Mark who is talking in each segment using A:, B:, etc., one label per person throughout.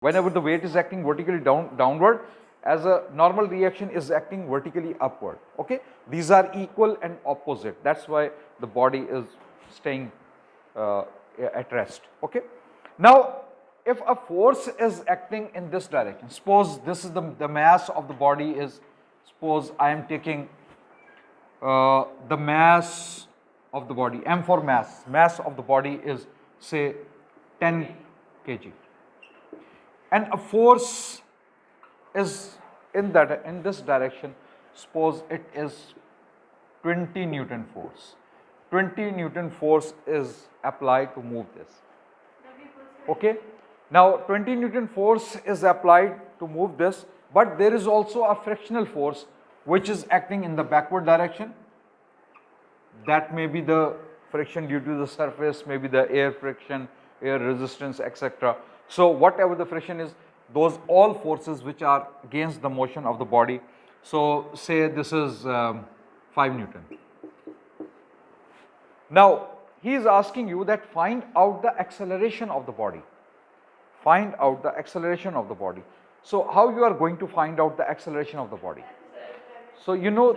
A: Whenever the weight is acting vertically downward, as a normal reaction is acting vertically upward. Okay, these are equal and opposite. That's why the body is staying at rest. Okay, now if a force is acting in this direction, suppose this is the mass of the body is, suppose I am taking the mass of the body, m for mass of the body is say 10 kg, and a force is in this direction, suppose it is 20 Newton force. 20 Newton force is applied to move this. Okay, now 20 Newton force is applied to move this, but there is also a frictional force which is acting in the backward direction. That may be the friction due to the surface, maybe the air friction, air resistance, etc. So whatever the friction is, those all forces which are against the motion of the body. So say this is 5 Newton. Now he is asking you that find out the acceleration of the body. Find out the acceleration of the body. So how you are going to find out the acceleration of the body? So you know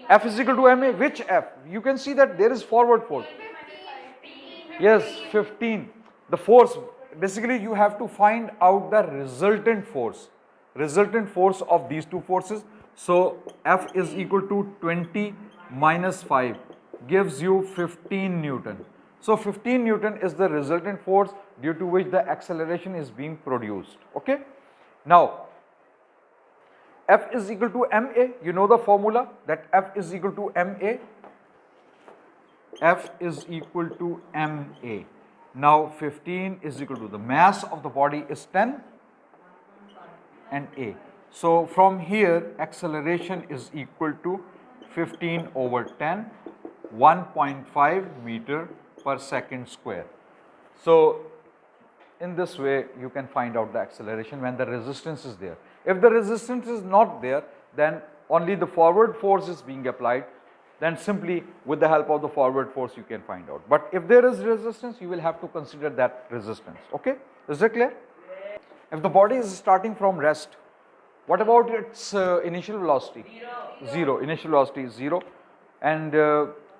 A: F is equal to ma. Which F? You can see that there is forward force. Yes, 15. The force, basically you have to find out the resultant force of these two forces. So F is equal to 20 minus 5 gives you 15 Newton. So 15 Newton is the resultant force due to which the acceleration is being produced. Okay. Now F is equal to ma. You know the formula that F is equal to ma. F is equal to ma. Now 15 is equal to the mass of the body is 10 and a. So from here acceleration is equal to 15 over 10, 1.5 meter per second square. So in this way you can find out the acceleration when the resistance is there. If the resistance is not there, then only the forward force is being applied, then simply with the help of the forward force you can find out. But if there is resistance, you will have to consider that resistance. Okay, is that clear? If the body is starting from rest, what about its initial velocity? Zero. Initial velocity is 0. And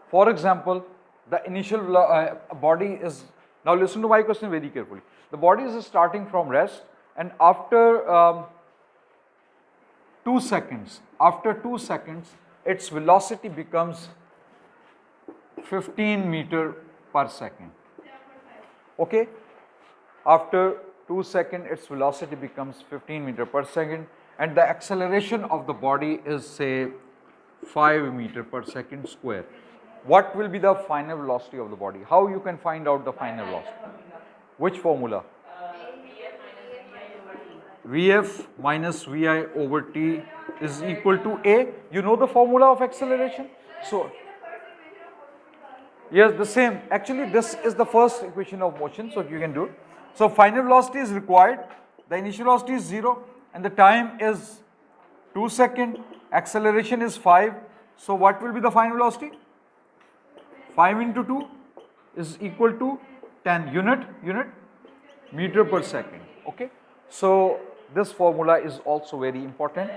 A: for example, the initial body is, now listen to my question very carefully. The body is starting from rest, and after 2 seconds, its velocity becomes 15 meter per second. Okay, after 2 seconds its velocity becomes 15 meter per second, and the acceleration of the body is say 5 meter per second square. What will be the final velocity of the body? How you can find out the final velocity? Which formula? Vf minus Vi over t is equal to A. You know the formula of acceleration? So, yes, the same. Actually, this is the first equation of motion, so you can do it. So, final velocity is required. The initial velocity is 0 and the time is 2 seconds. Acceleration is 5. So, what will be the final velocity? 5 into 2 is equal to 10 unit meter per second. Okay. So, this formula is also very important.